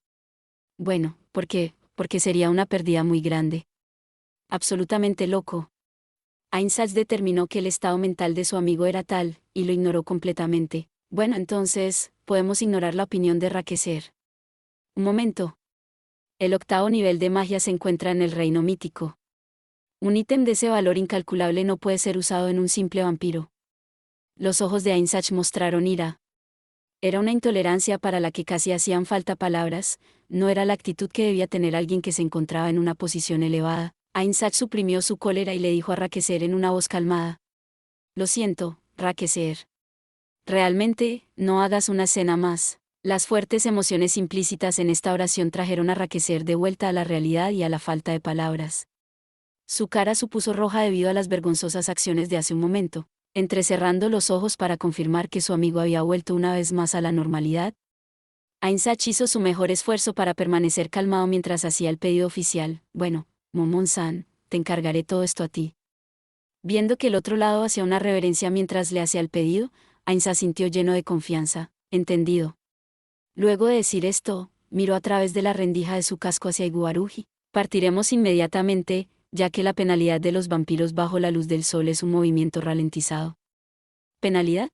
Bueno, ¿por qué? Porque sería una pérdida muy grande. Absolutamente loco. Ainz determinó que el estado mental de su amigo era tal, y lo ignoró completamente. Bueno, entonces, podemos ignorar la opinión de Raqueser. Un momento. El 8º nivel de magia se encuentra en el reino mítico. Un ítem de ese valor incalculable no puede ser usado en un simple vampiro. Los ojos de Ainz mostraron ira. Era una intolerancia para la que casi hacían falta palabras, no era la actitud que debía tener alguien que se encontraba en una posición elevada. Ainz suprimió su cólera y le dijo a Raqueser en una voz calmada. Lo siento, Raqueser. Realmente, no hagas una escena más. Las fuertes emociones implícitas en esta oración trajeron a Raqueser de vuelta a la realidad y a la falta de palabras. Su cara se puso roja debido a las vergonzosas acciones de hace un momento, entrecerrando los ojos para confirmar que su amigo había vuelto una vez más a la normalidad. Ainsach hizo su mejor esfuerzo para permanecer calmado mientras hacía el pedido oficial. Bueno, Momon-san, te encargaré todo esto a ti. Viendo que el otro lado hacía una reverencia mientras le hacía el pedido, Ainsach sintió lleno de confianza. Entendido. Luego de decir esto, miró a través de la rendija de su casco hacia Iguaruji. Partiremos inmediatamente, ya que la penalidad de los vampiros bajo la luz del sol es un movimiento ralentizado. ¿Penalidad?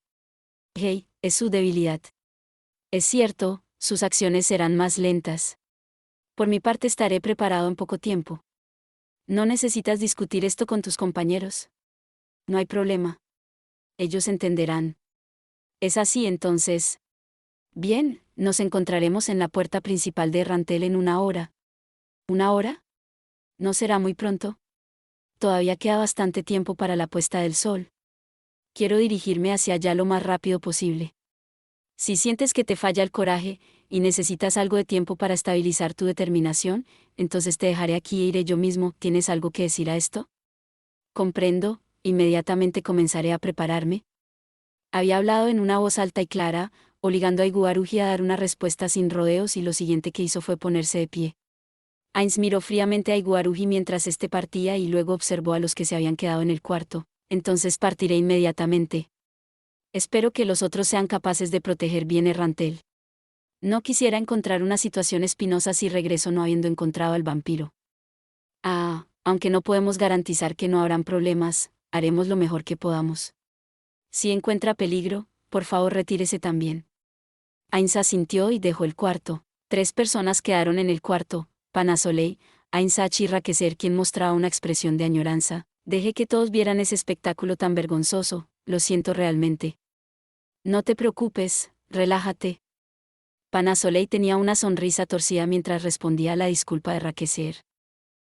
Hey, es su debilidad. Es cierto, sus acciones serán más lentas. Por mi parte estaré preparado en poco tiempo. No necesitas discutir esto con tus compañeros. No hay problema. Ellos entenderán. ¿Es así entonces? Bien, nos encontraremos en la puerta principal de Rantel en 1 hora. ¿1 hora? ¿No será muy pronto? Todavía queda bastante tiempo para la puesta del sol. Quiero dirigirme hacia allá lo más rápido posible. Si sientes que te falla el coraje, y necesitas algo de tiempo para estabilizar tu determinación, entonces te dejaré aquí e iré yo mismo. ¿Tienes algo que decir a esto? Comprendo, inmediatamente comenzaré a prepararme. Había hablado en una voz alta y clara, obligando a Iguaruji a dar una respuesta sin rodeos, y lo siguiente que hizo fue ponerse de pie. Ainz miró fríamente a Iguaruji mientras éste partía y luego observó a los que se habían quedado en el cuarto. Entonces partiré inmediatamente. Espero que los otros sean capaces de proteger bien Rantel. No quisiera encontrar una situación espinosa si regreso no habiendo encontrado al vampiro. Aunque no podemos garantizar que no habrán problemas, haremos lo mejor que podamos. Si encuentra peligro, por favor retírese también. Ainz asintió y dejó el cuarto. 3 personas quedaron en el cuarto, Panasolei, Ainsach y Raqueser, quien mostraba una expresión de añoranza. Dejé que todos vieran ese espectáculo tan vergonzoso, lo siento realmente. No te preocupes, relájate. Panasolei tenía una sonrisa torcida mientras respondía a la disculpa de Raqueser.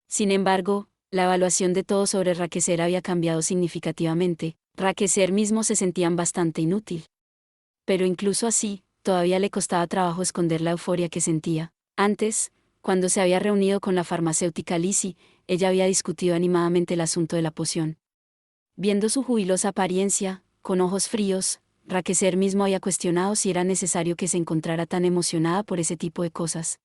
Sin embargo, la evaluación de todos sobre Raqueser había cambiado significativamente. Raqueser mismo se sentían bastante inútil. Pero incluso así, todavía le costaba trabajo esconder la euforia que sentía. Antes, cuando se había reunido con la farmacéutica Lizzie, ella había discutido animadamente el asunto de la poción. Viendo su jubilosa apariencia, con ojos fríos, Raqueser mismo había cuestionado si era necesario que se encontrara tan emocionada por ese tipo de cosas.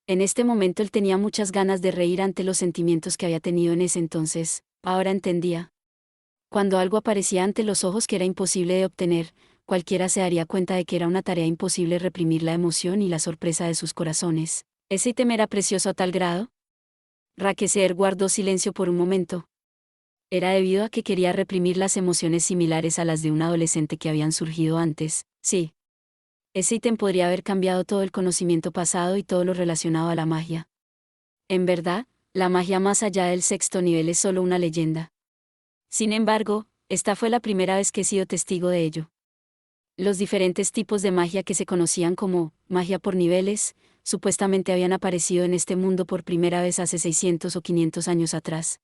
En este momento él tenía muchas ganas de reír ante los sentimientos que había tenido en ese entonces. Ahora entendía. Cuando algo aparecía ante los ojos que era imposible de obtener, cualquiera se daría cuenta de que era una tarea imposible reprimir la emoción y la sorpresa de sus corazones. ¿Ese ítem era precioso a tal grado? Raqueser guardó silencio por un momento. Era debido a que quería reprimir las emociones similares a las de un adolescente que habían surgido antes. Sí. Ese ítem podría haber cambiado todo el conocimiento pasado y todo lo relacionado a la magia. En verdad, la magia más allá del 6º nivel es solo una leyenda. Sin embargo, esta fue la primera vez que he sido testigo de ello. Los diferentes tipos de magia que se conocían como magia por niveles, supuestamente habían aparecido en este mundo por primera vez hace 600 o 500 años atrás.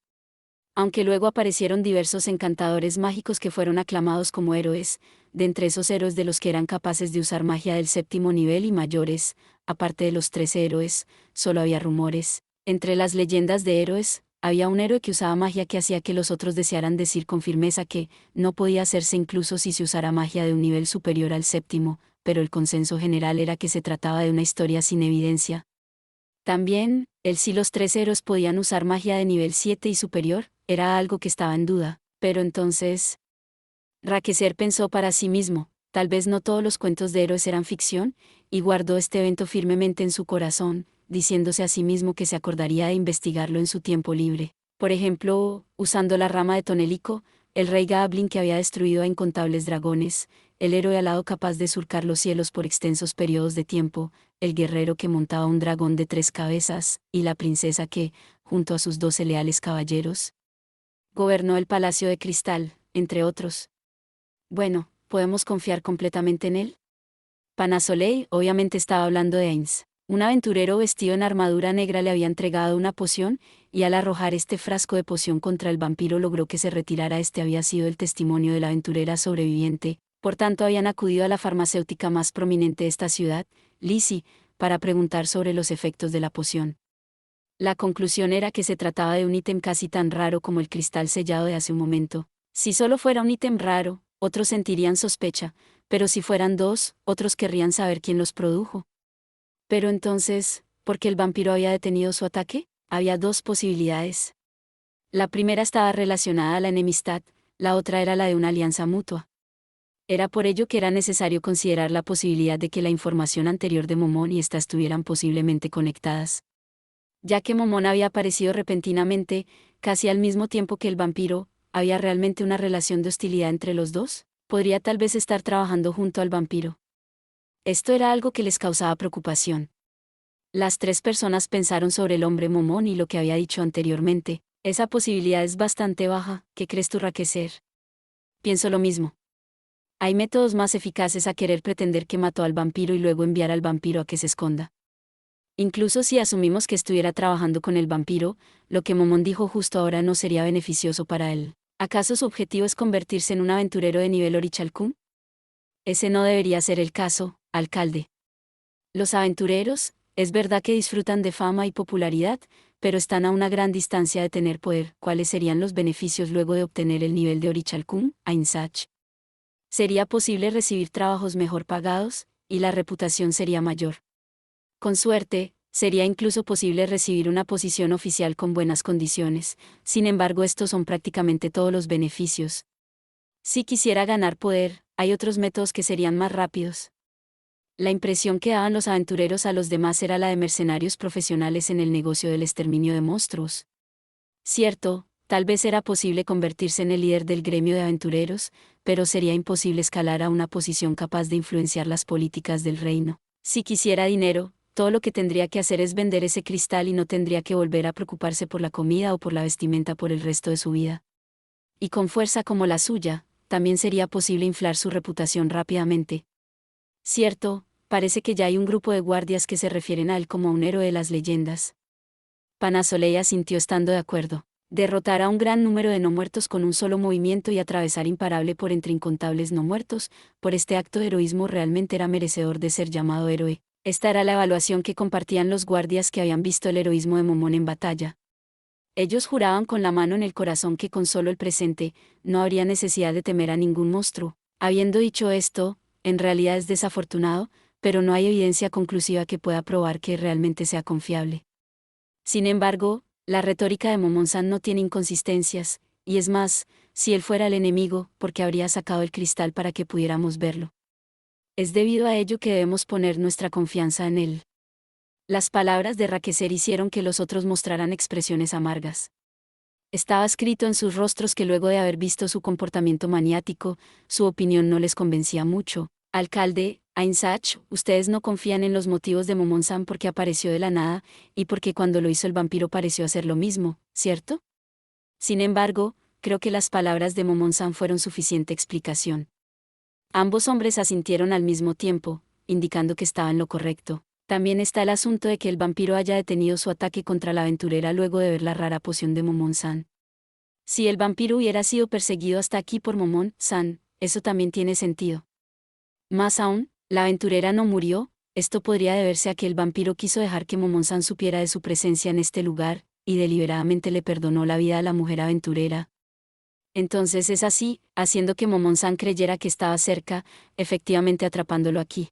Aunque luego aparecieron diversos encantadores mágicos que fueron aclamados como héroes, de entre esos héroes de los que eran capaces de usar magia del 7º nivel y mayores, aparte de los 13 héroes, solo había rumores. Entre las leyendas de héroes, había un héroe que usaba magia que hacía que los otros desearan decir con firmeza que no podía hacerse incluso si se usara magia de un nivel superior al 7º, pero el consenso general era que se trataba de una historia sin evidencia. También, si los 3 héroes podían usar magia de nivel 7 y superior, era algo que estaba en duda. Pero entonces, Raqueser pensó para sí mismo, tal vez no todos los cuentos de héroes eran ficción, y guardó este evento firmemente en su corazón, diciéndose a sí mismo que se acordaría de investigarlo en su tiempo libre. Por ejemplo, usando la rama de Tonelico, el rey Gablin que había destruido a incontables dragones, el héroe alado capaz de surcar los cielos por extensos periodos de tiempo, el guerrero que montaba un dragón de 3 cabezas, y la princesa que, junto a sus 12 leales caballeros, gobernó el Palacio de Cristal, entre otros. Bueno, ¿podemos confiar completamente en él? Panasolei obviamente estaba hablando de Ainz. Un aventurero vestido en armadura negra le había entregado una poción, y al arrojar este frasco de poción contra el vampiro logró que se retirara. Este había sido el testimonio de la aventurera sobreviviente, por tanto habían acudido a la farmacéutica más prominente de esta ciudad, Lizzie, para preguntar sobre los efectos de la poción. La conclusión era que se trataba de un ítem casi tan raro como el cristal sellado de hace un momento. Si solo fuera un ítem raro, otros sentirían sospecha, pero si fueran 2, otros querrían saber quién los produjo. Pero entonces, ¿por qué el vampiro había detenido su ataque? Había dos posibilidades. La primera estaba relacionada a la enemistad, la otra era la de una alianza mutua. Era por ello que era necesario considerar la posibilidad de que la información anterior de Momón y ésta estuvieran posiblemente conectadas. Ya que Momón había aparecido repentinamente, casi al mismo tiempo que el vampiro, ¿había realmente una relación de hostilidad entre los dos? Podría tal vez estar trabajando junto al vampiro. Esto era algo que les causaba preocupación. Las tres personas pensaron sobre el hombre Momón y lo que había dicho anteriormente. Esa posibilidad es bastante baja. ¿Qué crees tú, Raqueser? Pienso lo mismo. Hay métodos más eficaces a querer pretender que mató al vampiro y luego enviar al vampiro a que se esconda. Incluso si asumimos que estuviera trabajando con el vampiro, lo que Momón dijo justo ahora no sería beneficioso para él. ¿Acaso su objetivo es convertirse en un aventurero de nivel Orichalcum? Ese no debería ser el caso, alcalde. Los aventureros, es verdad que disfrutan de fama y popularidad, pero están a una gran distancia de tener poder. ¿Cuáles serían los beneficios luego de obtener el nivel de Orichalcum, Ainsach? Sería posible recibir trabajos mejor pagados, y la reputación sería mayor. Con suerte, sería incluso posible recibir una posición oficial con buenas condiciones. Sin embargo, estos son prácticamente todos los beneficios. Si quisiera ganar poder, hay otros métodos que serían más rápidos. La impresión que daban los aventureros a los demás era la de mercenarios profesionales en el negocio del exterminio de monstruos. Cierto, tal vez era posible convertirse en el líder del gremio de aventureros, pero sería imposible escalar a una posición capaz de influenciar las políticas del reino. Si quisiera dinero, todo lo que tendría que hacer es vender ese cristal y no tendría que volver a preocuparse por la comida o por la vestimenta por el resto de su vida. Y con fuerza como la suya, también sería posible inflar su reputación rápidamente. Cierto, parece que ya hay un grupo de guardias que se refieren a él como a un héroe de las leyendas. Panasoleia sintió estando de acuerdo. Derrotar a un gran número de no muertos con un solo movimiento y atravesar imparable por entre incontables no muertos, por este acto de heroísmo realmente era merecedor de ser llamado héroe. Esta era la evaluación que compartían los guardias que habían visto el heroísmo de Momón en batalla. Ellos juraban con la mano en el corazón que con solo el presente, no habría necesidad de temer a ningún monstruo. Habiendo dicho esto, en realidad es desafortunado, pero no hay evidencia conclusiva que pueda probar que realmente sea confiable. Sin embargo, la retórica de Momón-san no tiene inconsistencias, y es más, si él fuera el enemigo, ¿por qué habría sacado el cristal para que pudiéramos verlo? Es debido a ello que debemos poner nuestra confianza en él. Las palabras de Raqueser hicieron que los otros mostraran expresiones amargas. Estaba escrito en sus rostros que luego de haber visto su comportamiento maniático, su opinión no les convencía mucho. Alcalde, Ainsach, ustedes no confían en los motivos de Momón-san porque apareció de la nada, y porque cuando lo hizo el vampiro pareció hacer lo mismo, ¿cierto? Sin embargo, creo que las palabras de Momón-san fueron suficiente explicación. Ambos hombres asintieron al mismo tiempo, indicando que estaba en lo correcto. También está el asunto de que el vampiro haya detenido su ataque contra la aventurera luego de ver la rara poción de Momón-san. Si el vampiro hubiera sido perseguido hasta aquí por Momón-san, eso también tiene sentido. Más aún, la aventurera no murió, esto podría deberse a que el vampiro quiso dejar que Momón-san supiera de su presencia en este lugar, y deliberadamente le perdonó la vida a la mujer aventurera. Entonces es así, haciendo que Momón-san creyera que estaba cerca, efectivamente atrapándolo aquí.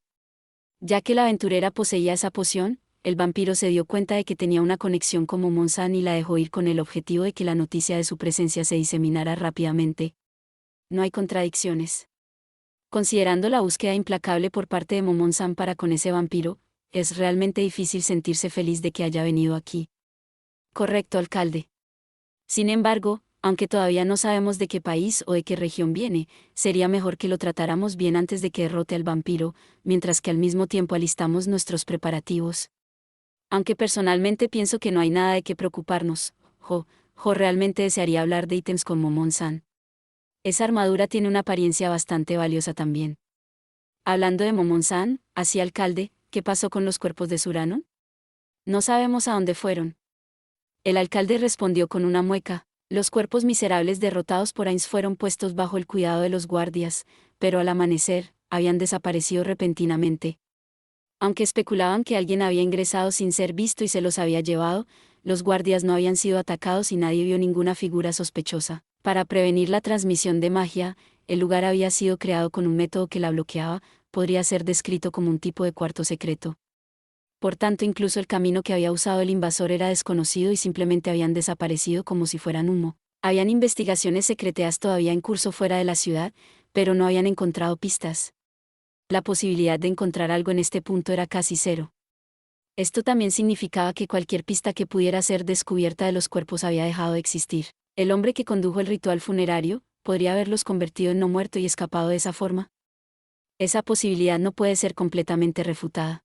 Ya que la aventurera poseía esa poción, el vampiro se dio cuenta de que tenía una conexión con Momón-san y la dejó ir con el objetivo de que la noticia de su presencia se diseminara rápidamente. No hay contradicciones. Considerando la búsqueda implacable por parte de Momón-san para con ese vampiro, es realmente difícil sentirse feliz de que haya venido aquí. Correcto, alcalde. Sin embargo, aunque todavía no sabemos de qué país o de qué región viene, sería mejor que lo tratáramos bien antes de que derrote al vampiro, mientras que al mismo tiempo alistamos nuestros preparativos. Aunque personalmente pienso que no hay nada de qué preocuparnos, Jo realmente desearía hablar de ítems con Momón-san. Esa armadura tiene una apariencia bastante valiosa también. Hablando de Momón-san, así alcalde, ¿qué pasó con los cuerpos de Surano? No sabemos a dónde fueron. El alcalde respondió con una mueca. Los cuerpos miserables derrotados por Ainz fueron puestos bajo el cuidado de los guardias, pero al amanecer, habían desaparecido repentinamente. Aunque especulaban que alguien había ingresado sin ser visto y se los había llevado, los guardias no habían sido atacados y nadie vio ninguna figura sospechosa. Para prevenir la transmisión de magia, el lugar había sido creado con un método que la bloqueaba, podría ser descrito como un tipo de cuarto secreto. Por tanto, incluso el camino que había usado el invasor era desconocido y simplemente habían desaparecido como si fueran humo. Habían investigaciones secretas todavía en curso fuera de la ciudad, pero no habían encontrado pistas. La posibilidad de encontrar algo en este punto era casi cero. Esto también significaba que cualquier pista que pudiera ser descubierta de los cuerpos había dejado de existir. El hombre que condujo el ritual funerario, ¿podría haberlos convertido en no muerto y escapado de esa forma? Esa posibilidad no puede ser completamente refutada.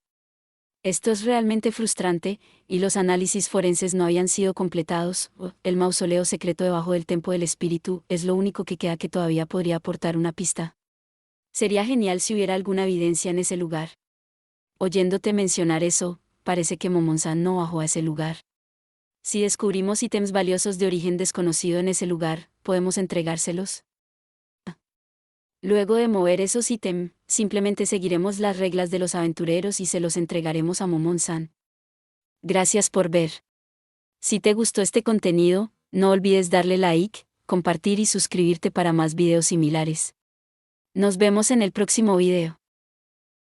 Esto es realmente frustrante, y los análisis forenses no habían sido completados. El mausoleo secreto debajo del templo del espíritu es lo único que queda que todavía podría aportar una pista. Sería genial si hubiera alguna evidencia en ese lugar. Oyéndote mencionar eso, parece que Momon-san no bajó a ese lugar. Si descubrimos ítems valiosos de origen desconocido en ese lugar, ¿podemos entregárselos? Luego de mover esos ítems, simplemente seguiremos las reglas de los aventureros y se los entregaremos a Momon-san. Gracias por ver. Si te gustó este contenido, no olvides darle like, compartir y suscribirte para más videos similares. Nos vemos en el próximo video.